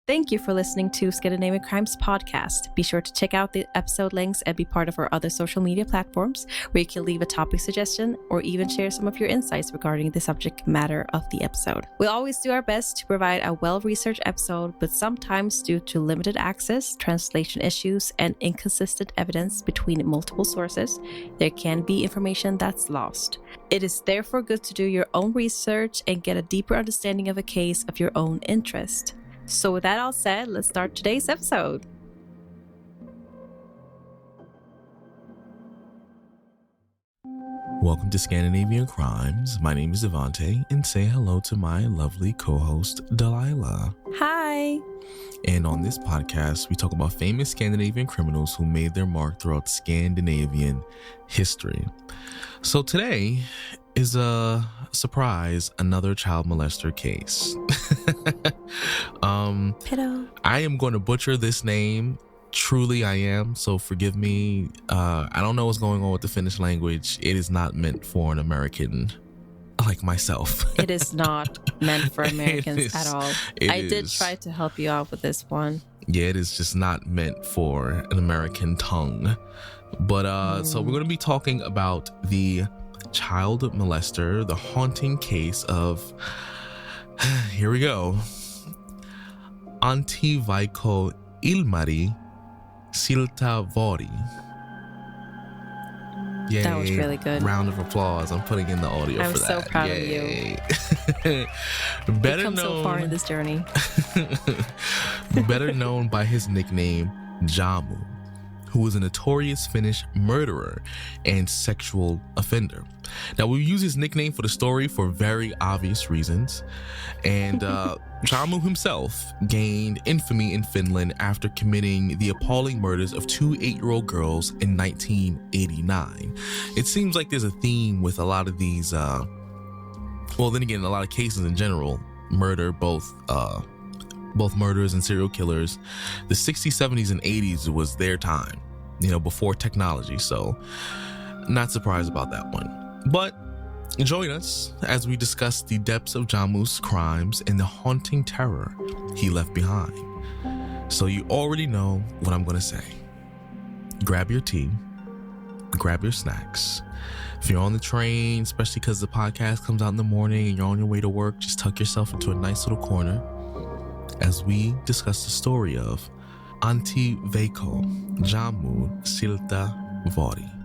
Thank you for listening to Scandinavian Crimes Podcast. Be sure to check out the episode links and be part of our other social media platforms where you can leave a topic suggestion or even share some of your insights regarding the subject matter of the episode. We'll always do our best to provide a well-researched episode, but sometimes due to limited access, translation issues, and inconsistent evidence between multiple sources, there can be information that's lost. It is therefore good to do your own research and get a deeper understanding of a case of your own interest. So with that all said, let's start today's episode. Welcome to Scandinavian Crimes. My name is Devante, and say hello to my lovely co-host, Delila. Hi. And on this podcast, we talk about famous Scandinavian criminals who made their mark throughout Scandinavian history. So today is a surprise, another child molester case. Pedo. I am going to butcher this name. Truly I am, so forgive me. I don't know what's going on with the Finnish language. It is not meant for an American like myself. It is not meant for Americans at all. I did try to help you out with this one. Yeah, it is just not meant for an American tongue. But so we're going to be talking about the child molester, the haunting case of, here we go, Antti Veikko Ilmari Siltavuori. Yay. That was really good. Round of applause. I'm putting in the audio for that. I'm so proud of you. Better You've come so far in this journey. Better known by his nickname, Jammu, who was a notorious Finnish murderer and sexual offender. Now, we use his nickname for the story for very obvious reasons. And Jammu himself gained infamy in Finland after committing the appalling murders of two 8-year-old girls in 1989. It seems like there's a theme with a lot of these, well, then again, a lot of cases in general, murder, both murderers and serial killers. The 60s, 70s, and 80s was their time, before technology. So not surprised about that one. But join us as we discuss the depths of Jammu's crimes and the haunting terror he left behind. So you already know what I'm going to say. Grab your tea, grab your snacks. If you're on the train, especially because the podcast comes out in the morning and you're on your way to work, just tuck yourself into a nice little corner as we discuss the story of Antti Veikko Jammu Siltavuori.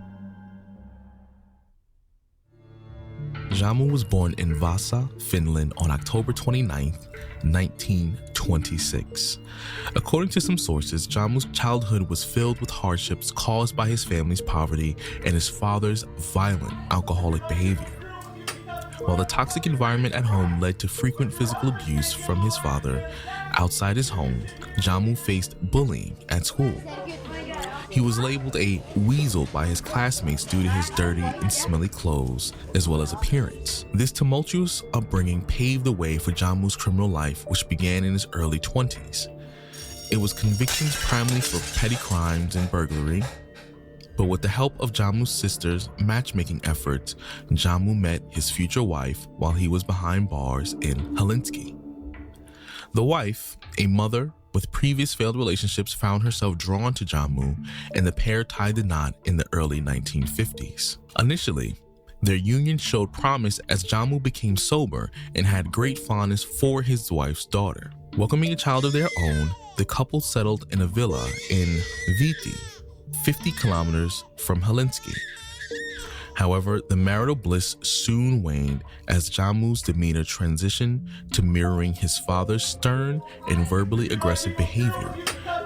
Jammu was born in Vasa, Finland on October 29th, 1926. According to some sources, Jammu's childhood was filled with hardships caused by his family's poverty and his father's violent alcoholic behavior. While the toxic environment at home led to frequent physical abuse from his father, outside his home, Jammu faced bullying at school. He was labeled a weasel by his classmates due to his dirty and smelly clothes, as well as appearance. This tumultuous upbringing paved the way for Jammu's criminal life, which began in his early 20s. It was convictions primarily for petty crimes and burglary, but with the help of Jammu's sister's matchmaking efforts, Jammu met his future wife while he was behind bars in Helsinki. The wife, a mother with previous failed relationships, found herself drawn to Jammu, and the pair tied the knot in the early 1950s. Initially, their union showed promise as Jammu became sober and had great fondness for his wife's daughter. Welcoming a child of their own, the couple settled in a villa in Vihti, 50 kilometers from Helsinki. However, the marital bliss soon waned as Jammu's demeanor transitioned to mirroring his father's stern and verbally aggressive behavior,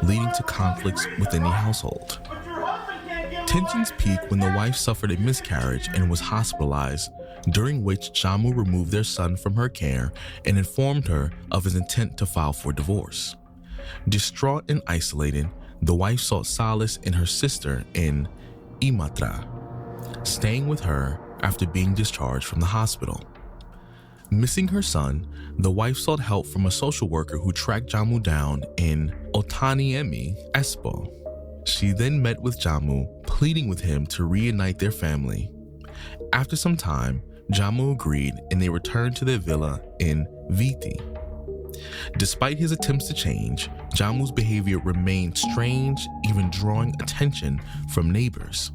leading to conflicts within the household. Tensions peaked when the wife suffered a miscarriage and was hospitalized, during which Jammu removed their son from her care and informed her of his intent to file for divorce. Distraught and isolated, the wife sought solace in her sister in Imatra, staying with her after being discharged from the hospital. Missing her son, the wife sought help from a social worker who tracked Jammu down in Huhtiniemi, Espoo. She then met with Jammu, pleading with him to reunite their family. After some time, Jammu agreed and they returned to their villa in Vihti. Despite his attempts to change, Jammu's behavior remained strange, even drawing attention from neighbors.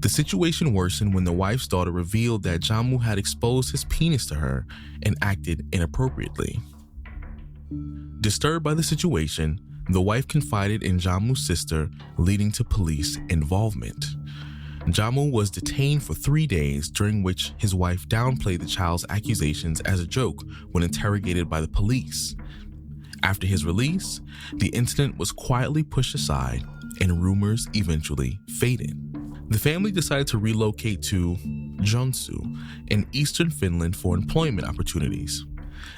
The situation worsened when the wife's daughter revealed that Jammu had exposed his penis to her and acted inappropriately. Disturbed by the situation, the wife confided in Jammu's sister, leading to police involvement. Jammu was detained for 3 days, during which his wife downplayed the child's accusations as a joke when interrogated by the police. After his release, the incident was quietly pushed aside and rumors eventually faded. The family decided to relocate to Joensuu in eastern Finland for employment opportunities.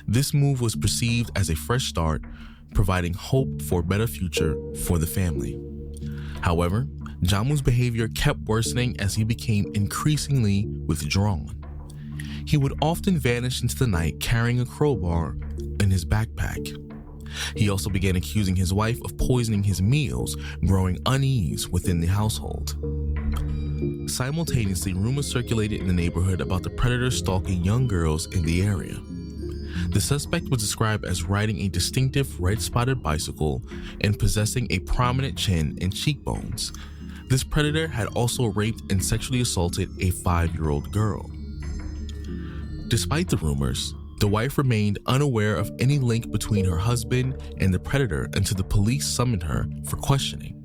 This move was perceived as a fresh start, providing hope for a better future for the family. However, Jammu's behavior kept worsening as he became increasingly withdrawn. He would often vanish into the night carrying a crowbar in his backpack. He also began accusing his wife of poisoning his meals, growing unease within the household. Simultaneously, rumors circulated in the neighborhood about the predator stalking young girls in the area. The suspect was described as riding a distinctive red-spotted bicycle and possessing a prominent chin and cheekbones. This predator had also raped and sexually assaulted a 5-year-old girl. Despite the rumors, the wife remained unaware of any link between her husband and the predator until the police summoned her for questioning.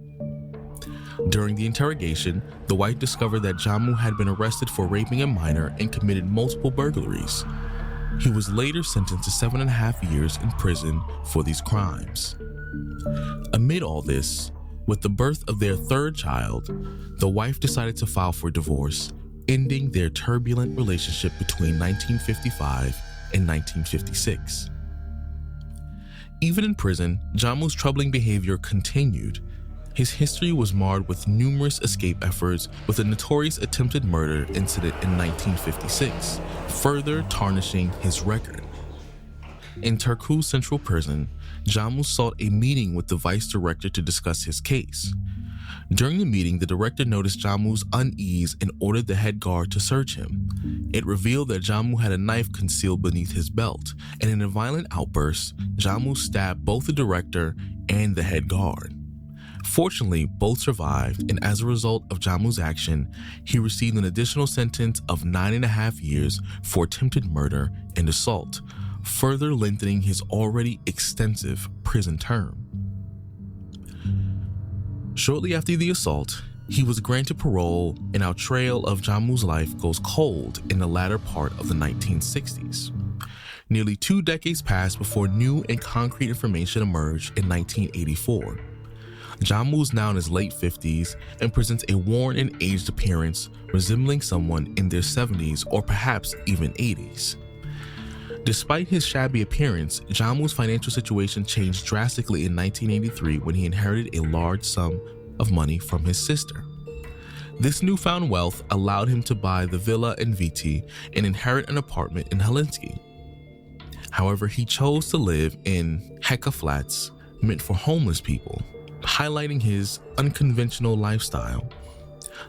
During the interrogation, the wife discovered that Jammu had been arrested for raping a minor and committed multiple burglaries. He was later sentenced to 7.5 years in prison for these crimes. Amid all this, with the birth of their 3rd child, the wife decided to file for divorce, ending their turbulent relationship between 1955 and 1956. Even in prison, Jammu's troubling behavior continued. His history was marred with numerous escape efforts, with a notorious attempted murder incident in 1956, further tarnishing his record. In Turku Central Prison, Jammu sought a meeting with the vice director to discuss his case. During the meeting, the director noticed Jammu's unease and ordered the head guard to search him. It revealed that Jammu had a knife concealed beneath his belt, and in a violent outburst, Jammu stabbed both the director and the head guard. Fortunately, both survived, and as a result of Jammu's action, he received an additional sentence of 9.5 years for attempted murder and assault, further lengthening his already extensive prison term. Shortly after the assault, he was granted parole, and our trail of Jammu's life goes cold in the latter part of the 1960s. Nearly 2 decades passed before new and concrete information emerged in 1984. Jammu is now in his late 50s and presents a worn and aged appearance, resembling someone in their 70s or perhaps even 80s. Despite his shabby appearance, Jammu's financial situation changed drastically in 1983 when he inherited a large sum of money from his sister. This newfound wealth allowed him to buy the villa in Viti and inherit an apartment in Helsinki. However, he chose to live in Heka flats meant for homeless people, highlighting his unconventional lifestyle.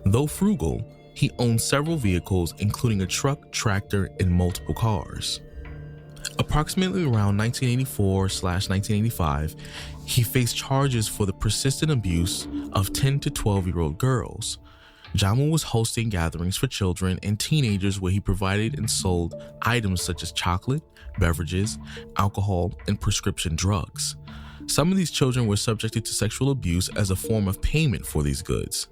Though frugal, he owned several vehicles, including a truck, tractor, and multiple cars. Approximately around 1984/1985, he faced charges for the persistent abuse of 10 to 12-year-old girls. Jammu was hosting gatherings for children and teenagers where he provided and sold items such as chocolate, beverages, alcohol, and prescription drugs. Some of these children were subjected to sexual abuse as a form of payment for these goods.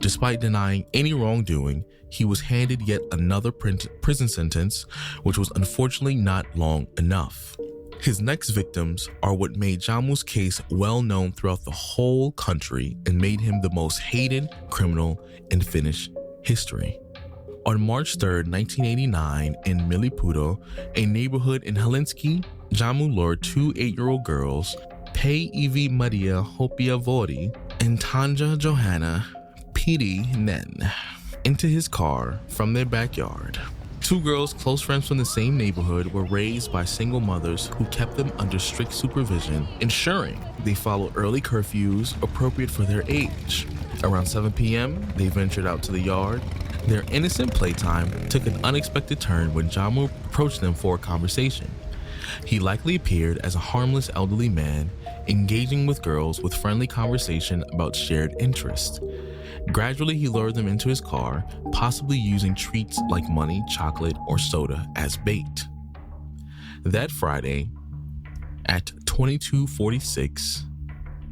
Despite denying any wrongdoing, he was handed yet another prison sentence, which was unfortunately not long enough. His next victims are what made Jammu's case well known throughout the whole country and made him the most hated criminal in Finnish history. On March 3, 1989, in Miliputo, a neighborhood in Helsinki, Jammu lured 2 8-year-old girls, Päivi Maria Hopiavuori and Tanja Johanna Pirinen, into his car from their backyard. 2 girls, close friends from the same neighborhood, were raised by single mothers who kept them under strict supervision, ensuring they followed early curfews appropriate for their age. Around 7 p.m., they ventured out to the yard. Their innocent playtime took an unexpected turn when Jammu approached them for a conversation. He likely appeared as a harmless elderly man, engaging with girls with friendly conversation about shared interests. Gradually, he lured them into his car, possibly using treats like money, chocolate, or soda as bait. That Friday, at 22:46,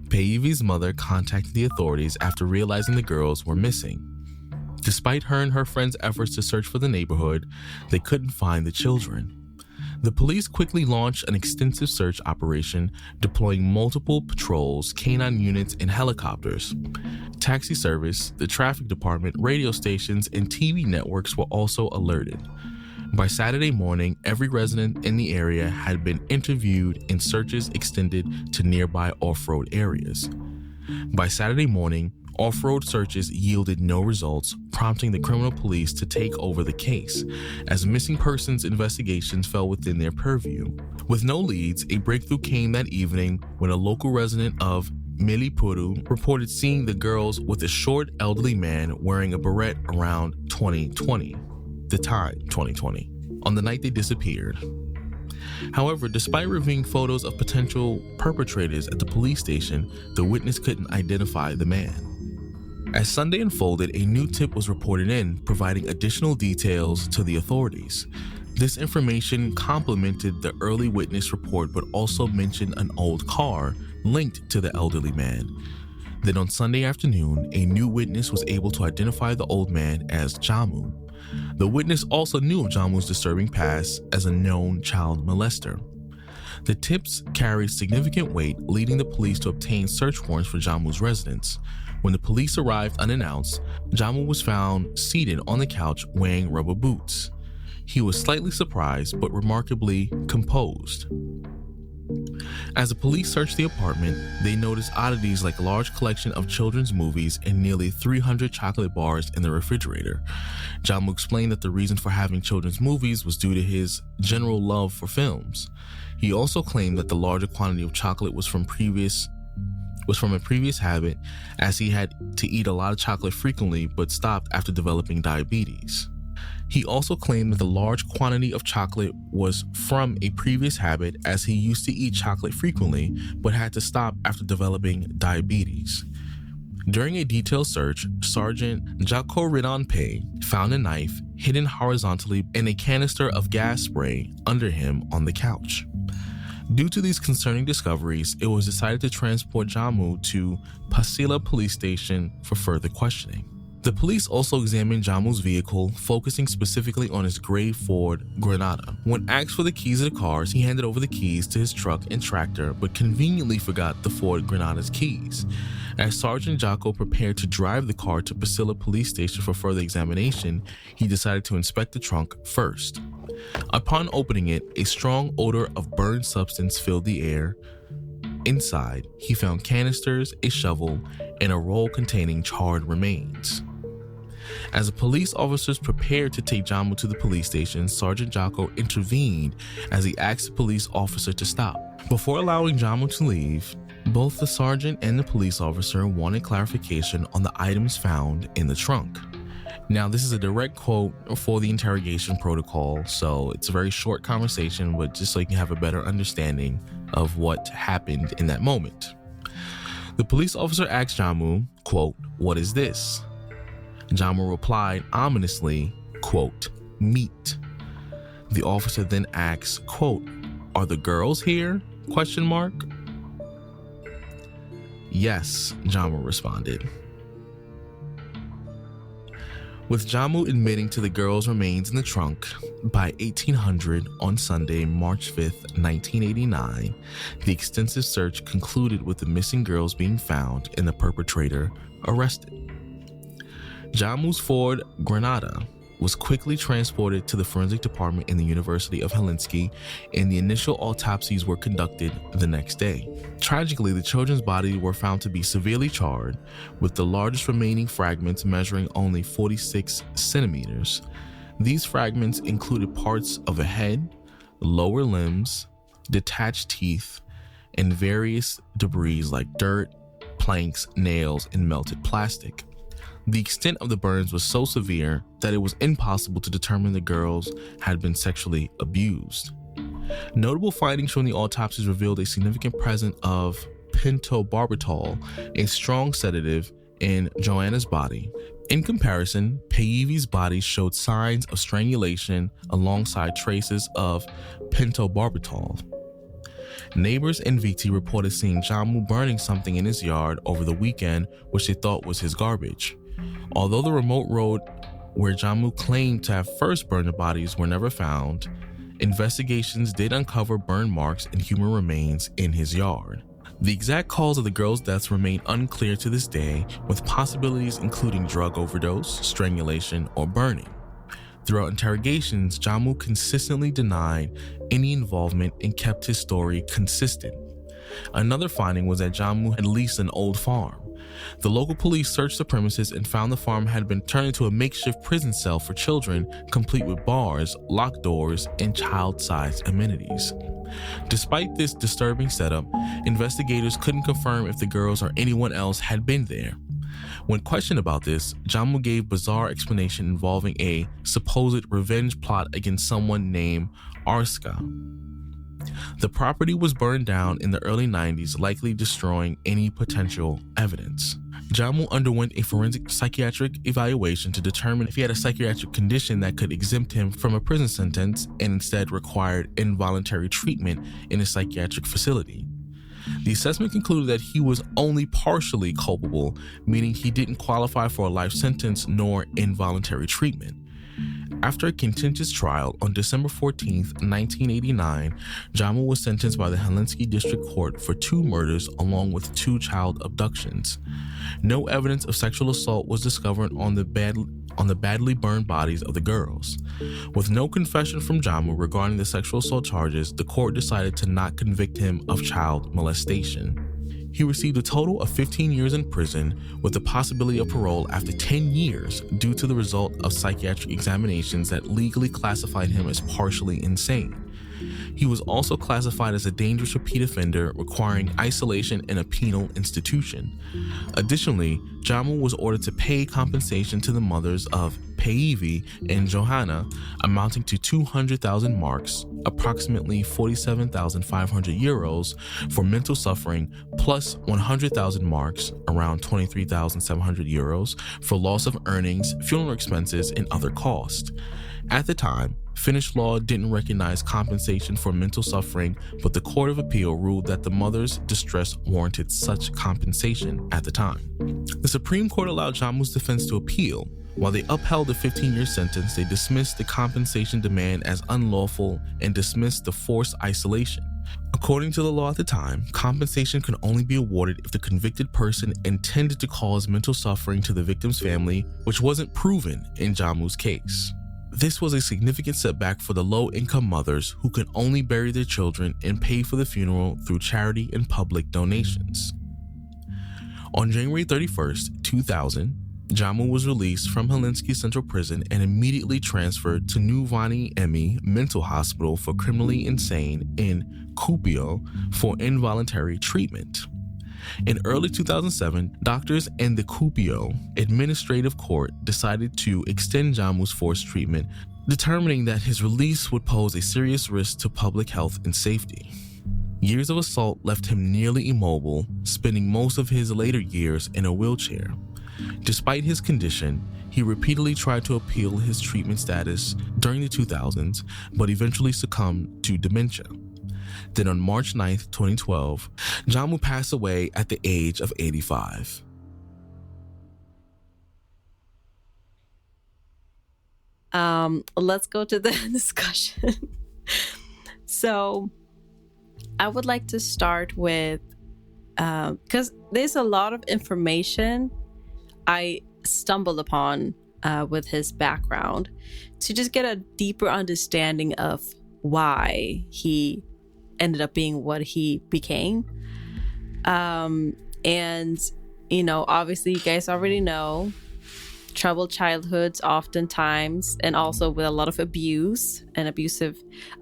Päivi's mother contacted the authorities after realizing the girls were missing. Despite her and her friends' efforts to search for the neighborhood, they couldn't find the children. The police quickly launched an extensive search operation, deploying multiple patrols, canine units, and helicopters. Taxi service, the traffic department, radio stations, and TV networks were also alerted. By Saturday morning, every resident in the area had been interviewed and searches extended to nearby off-road areas. By Saturday morning, off-road searches yielded no results, prompting the criminal police to take over the case, as missing persons investigations fell within their purview. With no leads, a breakthrough came that evening when a local resident of Milipuru reported seeing the girls with a short elderly man wearing a beret around 2020, the time 2020, on the night they disappeared. However, despite reviewing photos of potential perpetrators at the police station, the witness couldn't identify the man. As Sunday unfolded, a new tip was reported in, providing additional details to the authorities. This information complemented the early witness report, but also mentioned an old car linked to the elderly man. Then on Sunday afternoon, a new witness was able to identify the old man as Jammu. The witness also knew of Jammu's disturbing past as a known child molester. The tips carried significant weight, leading the police to obtain search warrants for Jammu's residence. When the police arrived unannounced, Jammu was found seated on the couch wearing rubber boots. He was slightly surprised but remarkably composed. As the police searched the apartment, they noticed oddities like a large collection of children's movies and nearly 300 chocolate bars in the refrigerator. Jammu explained that the reason for having children's movies was due to his general love for films. He also claimed that the larger quantity of chocolate was from a previous habit, as he had to eat a lot of chocolate frequently but stopped after developing diabetes. He also claimed that the large quantity of chocolate was from a previous habit, as he used to eat chocolate frequently but had to stop after developing diabetes. During a detailed search, Sergeant Jako Rinanpe found a knife hidden horizontally and a canister of gas spray under him on the couch. Due to these concerning discoveries, it was decided to transport Jammu to Pasila police station for further questioning. The police also examined Jammu's vehicle, focusing specifically on his gray Ford Granada. When asked for the keys of the cars, he handed over the keys to his truck and tractor, but conveniently forgot the Ford Granada's keys. As Sergeant Jako prepared to drive the car to Pasila police station for further examination, he decided to inspect the trunk first. Upon opening it, a strong odor of burned substance filled the air. Inside, he found canisters, a shovel, and a roll containing charred remains. As the police officers prepared to take Jammu to the police station, Sergeant Jako intervened as he asked the police officer to stop. Before allowing Jammu to leave, both the sergeant and the police officer wanted clarification on the items found in the trunk. Now, this is a direct quote for the interrogation protocol, so it's a very short conversation, but just so you can have a better understanding of what happened in that moment. The police officer asked Jammu, quote, "What is this?" Jammu replied ominously, quote, "Meat." The officer then asked, quote, "Are the girls here?" Question mark. "Yes," Jammu responded. With Jammu admitting to the girls' remains in the trunk, by 1800 on Sunday, March 5th, 1989, the extensive search concluded with the missing girls being found and the perpetrator arrested. Jammu's Ford Granada was quickly transported to the forensic department in the University of Helsinki, and the initial autopsies were conducted the next day. Tragically, the children's bodies were found to be severely charred, with the largest remaining fragments measuring only 46 centimeters. These fragments included parts of a head, lower limbs, detached teeth, and various debris like dirt, planks, nails, and melted plastic. The extent of the burns was so severe that it was impossible to determine the girls had been sexually abused. Notable findings from the autopsies revealed a significant presence of pentobarbital, a strong sedative, in Joanna's body. In comparison, Päivi's body showed signs of strangulation alongside traces of pentobarbital. Neighbors in Viti reported seeing Jammu burning something in his yard over the weekend, which they thought was his garbage. Although the remote road where Jammu claimed to have first burned the bodies were never found, investigations did uncover burn marks and human remains in his yard. The exact cause of the girls' deaths remain unclear to this day, with possibilities including drug overdose, strangulation, or burning. Throughout interrogations, Jammu consistently denied any involvement and kept his story consistent. Another finding was that Jammu had leased an old farm. The local police searched the premises and found the farm had been turned into a makeshift prison cell for children, complete with bars, locked doors, and child-sized amenities. Despite this disturbing setup, investigators couldn't confirm if the girls or anyone else had been there. When questioned about this, Jammu gave bizarre explanation involving a supposed revenge plot against someone named Arska. The property was burned down in the early 90s, likely destroying any potential evidence. Jammu underwent a forensic psychiatric evaluation to determine if he had a psychiatric condition that could exempt him from a prison sentence and instead required involuntary treatment in a psychiatric facility. The assessment concluded that he was only partially culpable, meaning he didn't qualify for a life sentence nor involuntary treatment. After a contentious trial on December 14, 1989, Jammu was sentenced by the Helsinki District Court for 2 murders along with 2 child abductions. No evidence of sexual assault was discovered on the badly burned bodies of the girls. With no confession from Jammu regarding the sexual assault charges, the court decided to not convict him of child molestation. He received a total of 15 years in prison with the possibility of parole after 10 years due to the result of psychiatric examinations that legally classified him as partially insane. He was also classified as a dangerous repeat offender requiring isolation in a penal institution. Additionally, Jammu was ordered to pay compensation to the mothers of Päivi and Johanna amounting to 200,000 marks, approximately 47,500 euros, for mental suffering, plus 100,000 marks, around 23,700 euros, for loss of earnings, funeral expenses, and other costs. At the time, Finnish law didn't recognize compensation for mental suffering, but the Court of Appeal ruled that the mother's distress warranted such compensation at the time. The Supreme Court allowed Jammu's defense to appeal. While they upheld the 15-year sentence, they dismissed the compensation demand as unlawful and dismissed the forced isolation. According to the law at the time, compensation could only be awarded if the convicted person intended to cause mental suffering to the victim's family, which wasn't proven in Jammu's case. This was a significant setback for the low-income mothers who could only bury their children and pay for the funeral through charity and public donations. On January 31st, 2000, Jammu was released from Helsinki Central Prison and immediately transferred to Huhtiniemi Mental Hospital for Criminally Insane in Kuopio for involuntary treatment. In early 2007, doctors and the Kuopio Administrative Court decided to extend Jammu's forced treatment, determining that his release would pose a serious risk to public health and safety. Years of assault left him nearly immobile, spending most of his later years in a wheelchair. Despite his condition, he repeatedly tried to appeal his treatment status during the 2000s, but eventually succumbed to dementia. Then on March 9th, 2012, Jammu passed away at the age of 85. Let's go to the discussion. So I would like to start with, because there's a lot of information I stumbled upon with his background, to just get a deeper understanding of why he ended up being what he became. And, you know, obviously you guys already know, troubled childhoods oftentimes, and also with a lot of abuse and abusive,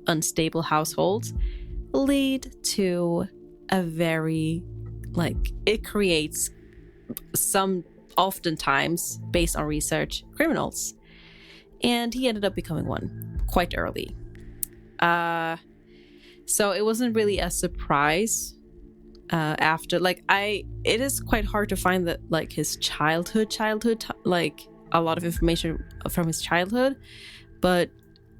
unstable households, lead to a very, it creates some, oftentimes, based on research, criminals. And he ended up becoming one quite early. So it wasn't really a surprise after. Like, it is quite hard to find that, like, his childhood, like, a lot of information from his childhood. But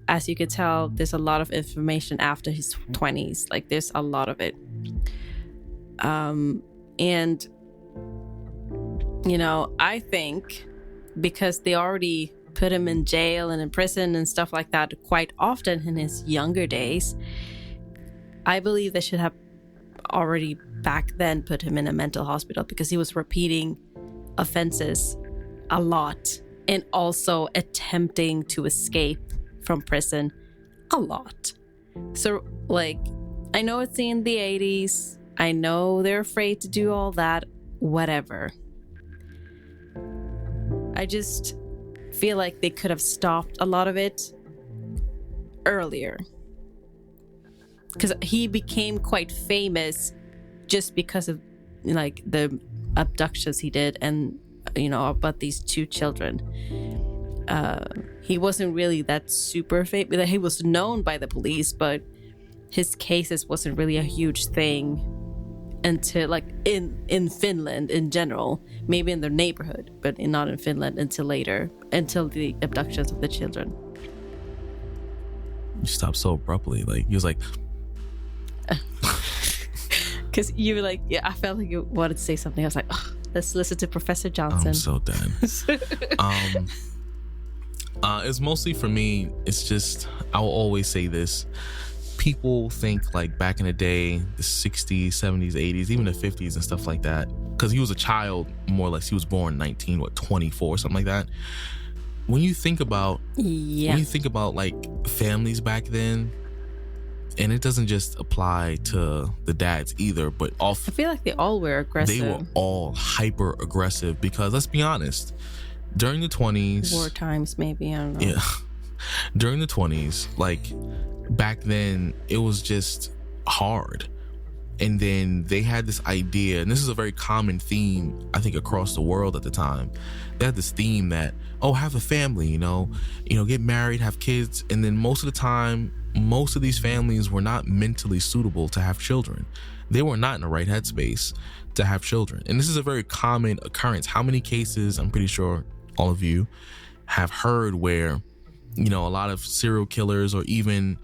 as you could tell, there's a lot of information after his 20s. Like, there's a lot of it. And, you know, I think because they already put him in jail and in prison and stuff like that quite often in his younger days, I believe they should have already back then put him in a mental hospital, because he was repeating offenses a lot and also attempting to escape from prison a lot. So, like, I know it's in the 80s. I know they're afraid to do all that, whatever. I just feel like they could have stopped a lot of it earlier. Because he became quite famous just because of, like, the abductions he did and, you know, about these 2 children. He wasn't really that super famous. He was known by the police, but his cases wasn't really a huge thing until, like, in Finland in general, maybe in their neighborhood, but not in Finland until later, until the abductions of the children. You stopped so abruptly. Like, he was like... Because you were like, yeah, I felt like you wanted to say something. I was like, oh, let's listen to Professor Johnson. I'm so done. It's mostly for me, it's just, I will always say this. People think, like, back in the day, the 60s, 70s, 80s, even the 50s and stuff like that, because he was a child, more or less. He was born 24, something like that. When you think about, like, families back then, and it doesn't just apply to the dads either, but I feel like they all were aggressive. They were all hyper aggressive, because let's be honest, during the 20s, war times, maybe, I don't know. Yeah, during the 20s, like, back then, it was just hard. And then they had this idea, and this is a very common theme, I think, across the world at the time. They had this theme that, oh, have a family, you know, get married, have kids. And then most of the time, most of these families were not mentally suitable to have children. They were not in the right headspace to have children. And this is a very common occurrence. How many cases, I'm pretty sure all of you have heard, where, you know, a lot of serial killers, or even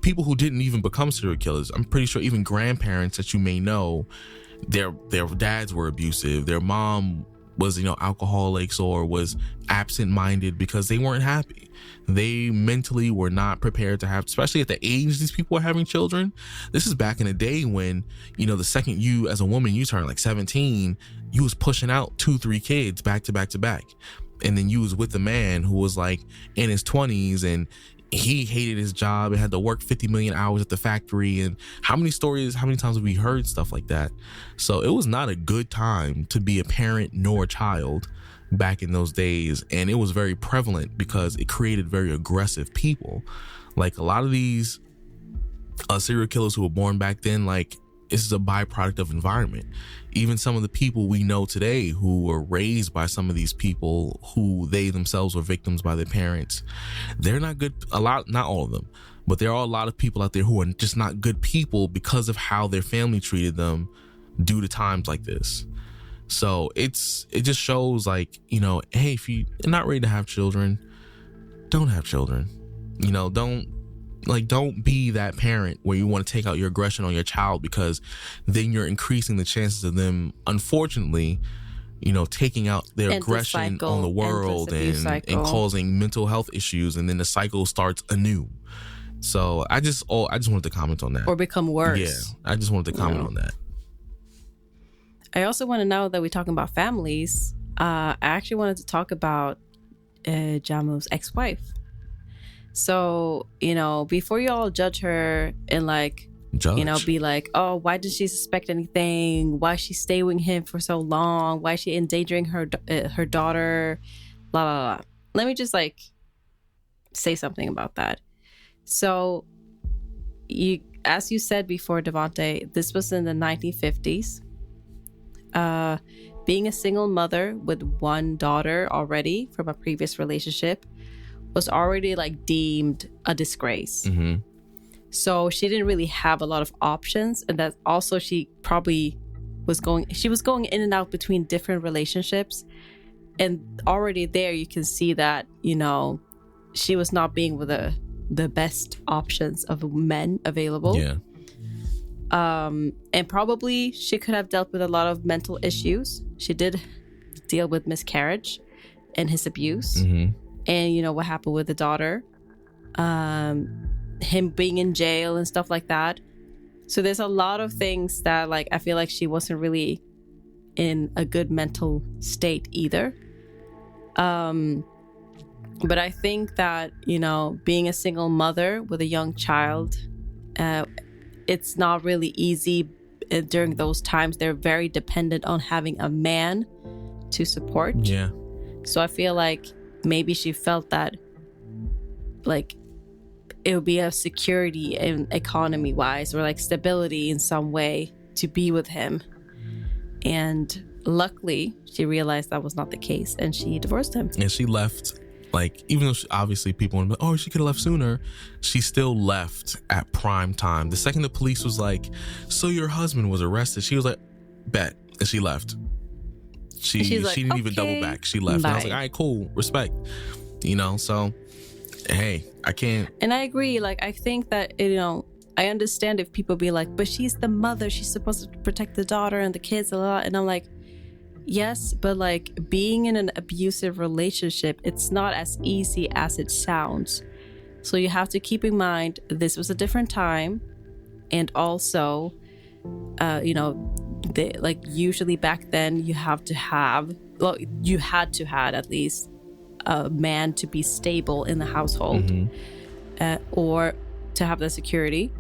people who didn't even become serial killers, I'm pretty sure even grandparents that you may know, their dads were abusive, their mom was, you know, alcoholics, or was absent-minded because they weren't happy. They mentally were not prepared to have, especially at the age these people were having children. This is back in the day when, you know, the second you, as a woman, you turn like 17, you was pushing out 2-3 kids back to back to back. And then you was with a man who was like in his 20s, and he hated his job and had to work 50 million hours at the factory. And how many times have we heard stuff like that? So it was not a good time to be a parent nor a child back in those days. And it was very prevalent because it created very aggressive people. Like, a lot of these serial killers who were born back then, like, this is a byproduct of environment. Even some of the people we know today who were raised by some of these people who they themselves were victims by their parents, they're not good. Not all of them, but there are a lot of people out there who are just not good people because of how their family treated them due to times like this. So it just shows, like, you know, hey, if you're not ready to have children, don't have children. You know, don't be that parent where you want to take out your aggression on your child, because then you're increasing the chances of them, unfortunately, you know, taking out their aggression on the world and causing mental health issues, and then the cycle starts anew. So I just wanted to comment on that. Or become worse. Yeah, I just wanted to comment on that. I also want to know that we're talking about families. I actually wanted to talk about Jammu's ex-wife. So, you know, before you all judge her and, like, you know, be like, oh, why did she suspect anything? Why is she stay with him for so long? Why is she endangering her daughter? Blah, blah, blah. Let me just, like, say something about that. So, as you said before, Devante, this was in the 1950s. Being a single mother with one daughter already from a previous relationship was already, like, deemed a disgrace. Mm-hmm. So she didn't really have a lot of options. And that also she was going in and out between different relationships. And already there you can see that, you know, she was not being with the best options of men available. Yeah. And probably she could have dealt with a lot of mental issues. She did deal with miscarriage and his abuse. And you know what happened with the daughter, him being in jail and stuff like that. So there's a lot of things that, like, I feel like she wasn't really in a good mental state either. But I think that, you know, being a single mother with a young child, it's not really easy during those times. They're very dependent on having a man to support. Yeah. So I feel like maybe she felt that, like, it would be a security and economy wise, or like stability in some way to be with him. And luckily she realized that was not the case, and she divorced him. And she left, like, even though obviously people would be like, oh, she could have left sooner, she still left at prime time. The second the police was like, so your husband was arrested, she was like, bet. And she left. She didn't even double back. She left. And I was like, all right, cool, respect. You know, so hey, I can't. And I agree. Like, I think that, you know, I understand if people be like, but she's the mother, she's supposed to protect the daughter and the kids a lot. And I'm like, yes, but like, being in an abusive relationship, it's not as easy as it sounds. So you have to keep in mind, this was a different time. And also, you know, like, usually back then you had to have at least a man to be stable in the household, or to have the security,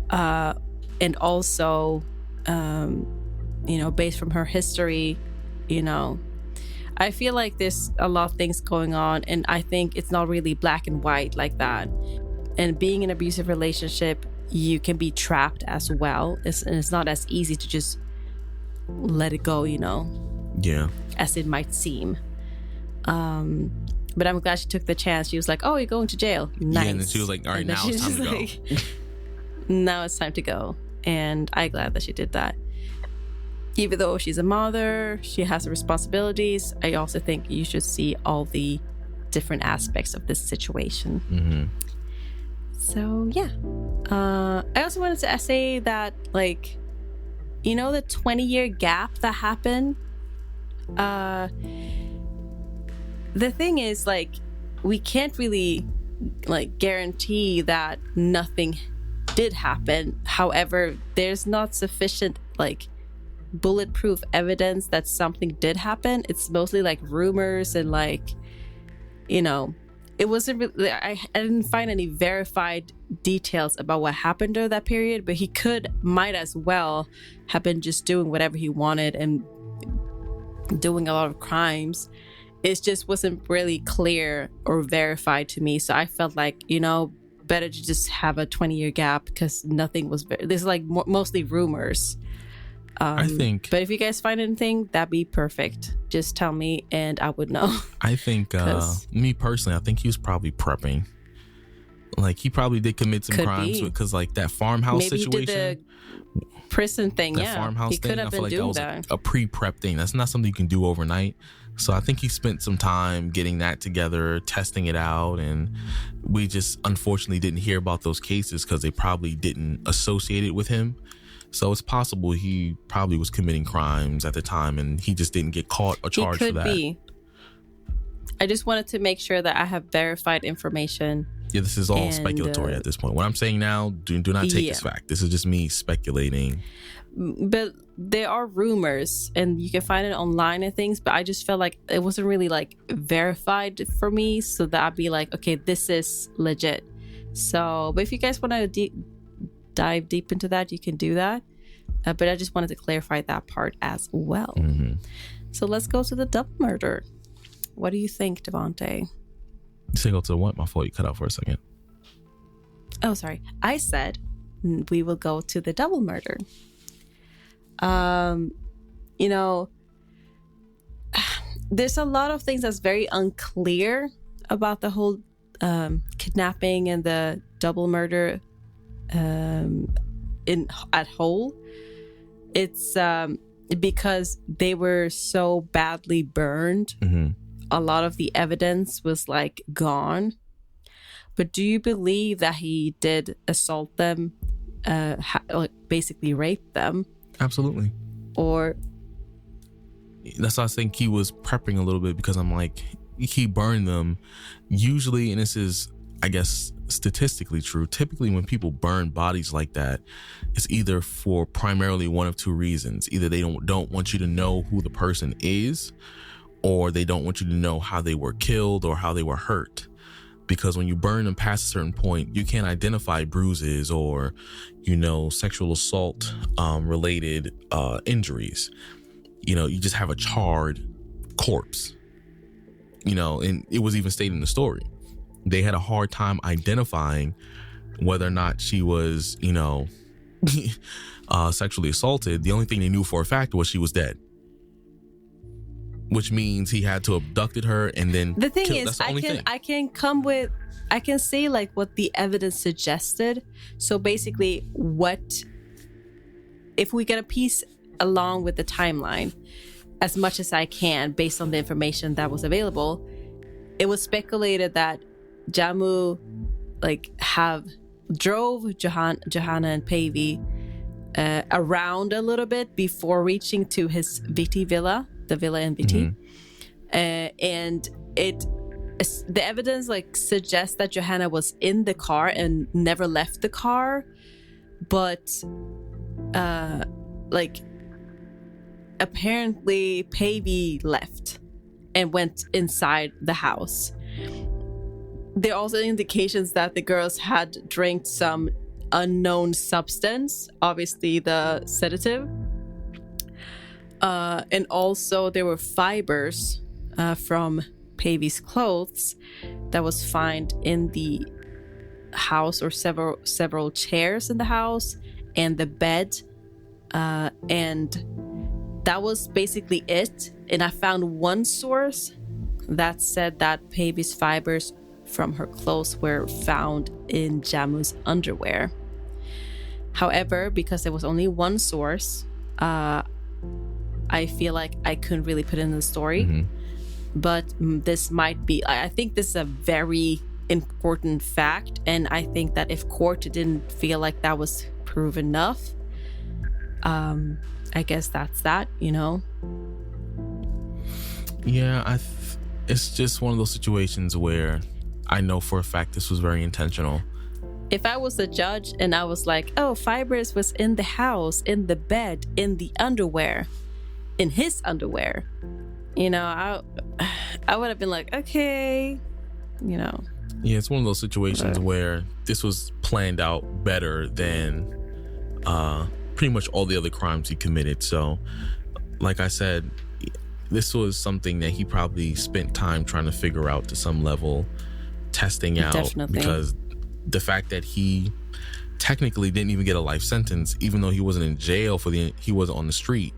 and also, you know, based from her history, you know, I feel like there's a lot of things going on, and I think it's not really black and white like that. And being in an abusive relationship, you can be trapped as well, and it's not as easy to just let it go, you know, as it might seem. But I'm glad she took the chance. She was like, oh, you're going to jail, nice. Yeah, and then she was like, all right, now it's time to go. Now it's time to go. And I'm glad that she did that. Even though she's a mother, she has responsibilities, I also think you should see all the different aspects of this situation. So yeah, I also wanted to say that, like, you know, the 20-year gap that happened, the thing is, like, we can't really, like, guarantee that nothing did happen. However, there's not sufficient, like, bulletproof evidence that something did happen. It's mostly like rumors, and, like, you know, it wasn't really, I didn't find any verified details about what happened during that period, but he might as well have been just doing whatever he wanted and doing a lot of crimes. It just wasn't really clear or verified to me. So I felt like, you know, better to just have a 20-year gap, because nothing was, there's like mostly rumors. I think. But if you guys find anything, that'd be perfect. Just tell me and I would know. I think, me personally, I think he was probably prepping. Like, he probably did commit some crimes, because, like, that farmhouse situation. Maybe he did the prison thing, that farmhouse he thing, could have I feel been like doing that was a pre-prep thing. That's not something you can do overnight. So I think he spent some time getting that together, testing it out, and we just unfortunately didn't hear about those cases because they probably didn't associate it with him. So it's possible he probably was committing crimes at the time and he just didn't get caught or charged for that. He could be. I just wanted to make sure that I have verified information. Yeah, this is all speculatory at this point. What I'm saying now, do not take this fact. This is just me speculating. But there are rumors, and you can find it online and things, but I just felt like it wasn't really, like, verified for me, so that I'd be like, okay, this is legit. So, but if you guys want to dive deep into that, you can do that. But I just wanted to clarify that part as well. So let's go to the double murder. What do you think, Devante? You say go to what? My fault, you cut out for a second. Oh, sorry. I said we will go to the double murder. You know, there's a lot of things that's very unclear about the whole kidnapping and the double murder at whole, it's because they were so badly burned. A lot of the evidence was like gone. But do you believe that he did assault them, like basically rape them? Absolutely. Or that's why I think he was prepping a little bit, because I'm like, he burned them. Usually, and this is, I guess, statistically true, typically when people burn bodies like that, it's either for primarily one of two reasons. Either they don't want you to know who the person is, or they don't want you to know how they were killed or how they were hurt. Because when you burn them past a certain point, you can't identify bruises or, sexual assault related injuries. You just have a charred corpse. And it was even stated in the story. They had a hard time identifying whether or not she was, sexually assaulted. The only thing they knew for a fact was she was dead. Which means he had to abducted her and then the thing killed. is, I can say like what the evidence suggested. So basically, if we get a piece along with the timeline as much as I can based on the information that was available, it was speculated that Jammu drove Johanna and Päivi around a little bit before reaching to his Viti villa, the villa in Viti. And the evidence suggests that Johanna was in the car and never left the car, but apparently Päivi left and went inside the house. There are also indications that the girls had drank some unknown substance, obviously the sedative. And also there were fibers from Päivi's clothes that was found in the house, or several chairs in the house and the bed. And that was basically it. And I found one source that said that Päivi's fibers from her clothes were found in Jammu's underwear. However, because there was only one source, I feel like I couldn't really put it in the story. But this might be, I think this is a very important fact. And I think that if court didn't feel like that was proof enough, I guess that's that, Yeah, it's just one of those situations where I know for a fact this was very intentional. If I was a judge and I was like, oh, fibers was in the house, in the bed, in the underwear, in his underwear, I would have been like, okay, Yeah, it's one of those situations where this was planned out better than pretty much all the other crimes he committed. So, like I said, this was something that he probably spent time trying to figure out to some level, testing out. Definitely. Because the fact that he technically didn't even get a life sentence, even though he wasn't in jail he wasn't on the street,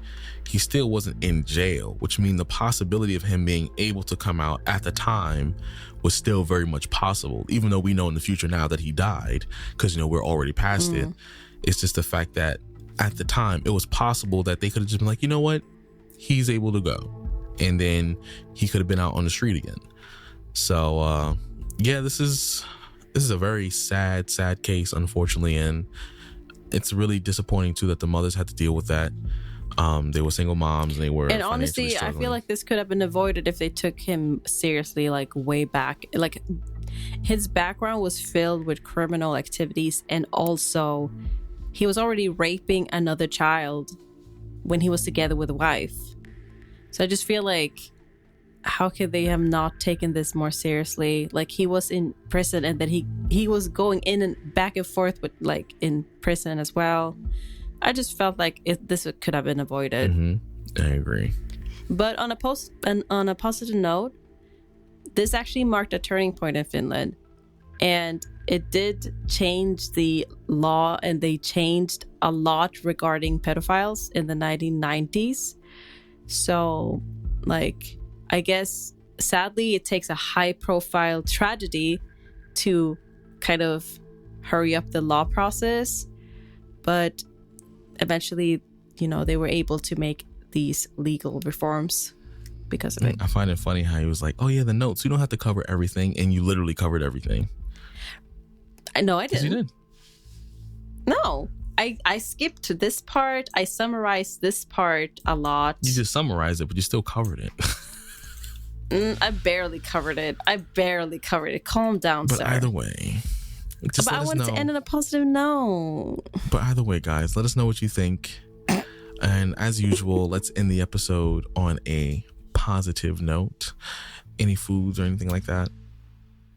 he still wasn't in jail, which means the possibility of him being able to come out at the time was still very much possible, even though we know in the future now that he died, because we're already past it. It's just the fact that at the time it was possible that they could have just been like, you know what, he's able to go, and then he could have been out on the street again. So this is a very sad case, unfortunately, and it's really disappointing too that the mothers had to deal with that. They were single moms, and they were. And honestly, I feel like this could have been avoided if they took him seriously, way back. His background was filled with criminal activities, and also he was already raping another child when he was together with a wife. So I just feel like, how could they have not taken this more seriously? He was in prison, and then he was going in and back and forth with in prison as well. I just felt like this could have been avoided. I agree. But on a positive note, this actually marked a turning point in Finland, and it did change the law, and they changed a lot regarding pedophiles in the 1990s. So, I guess, sadly, it takes a high-profile tragedy to kind of hurry up the law process, but eventually, they were able to make these legal reforms because of it. I find it funny how he was like, oh yeah, the notes, you don't have to cover everything, and you literally covered everything. No, I didn't. You did. No, I skipped to this part. I summarized this part a lot. You just summarized it, but you still covered it. I barely covered it. Calm down, but sir. Either way, but I wanted to end on a positive note. But either way, guys, let us know what you think. And as usual, let's end the episode on a positive note. Any foods or anything like that?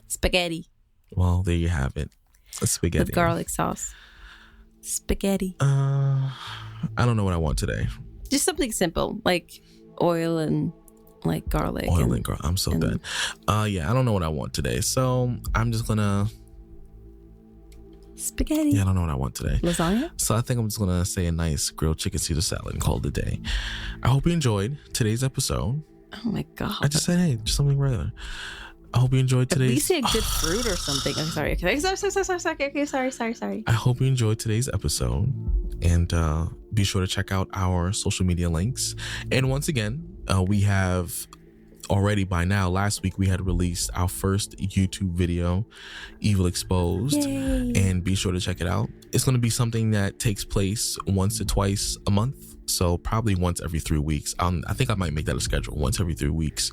Spaghetti. Well, there you have it. Spaghetti. With garlic sauce. Spaghetti. I don't know what I want today. Just something simple, like oil and like garlic. Oil and garlic. I'm so dead. Yeah, I don't know what I want today. So I'm just gonna... Spaghetti. Yeah, I don't know what I want today. Lasagna? So I think I'm just gonna say a nice grilled chicken Caesar salad and call it a day. I hope you enjoyed today's episode. Oh my God. I just said, hey, just something regular. I hope you enjoyed today's... At least say good fruit or something. I'm sorry. Okay, sorry. I hope you enjoyed today's episode. And be sure to check out our social media links. And once again, we have already by now, last week we had released our first YouTube video, Evil Exposed. Yay. And be sure to check it out. It's going to be something that takes place once to twice a month. So probably once every 3 weeks. I think I might make that a schedule, once every 3 weeks.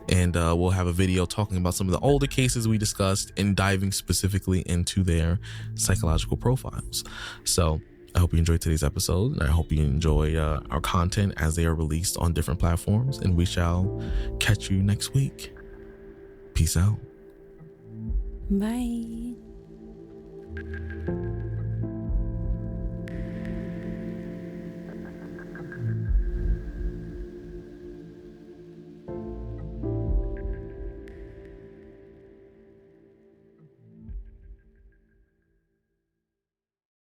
And we'll have a video talking about some of the older cases we discussed and diving specifically into their psychological profiles. So I hope you enjoyed today's episode, and I hope you enjoy our content as they are released on different platforms. And we shall catch you next week. Peace out. Bye.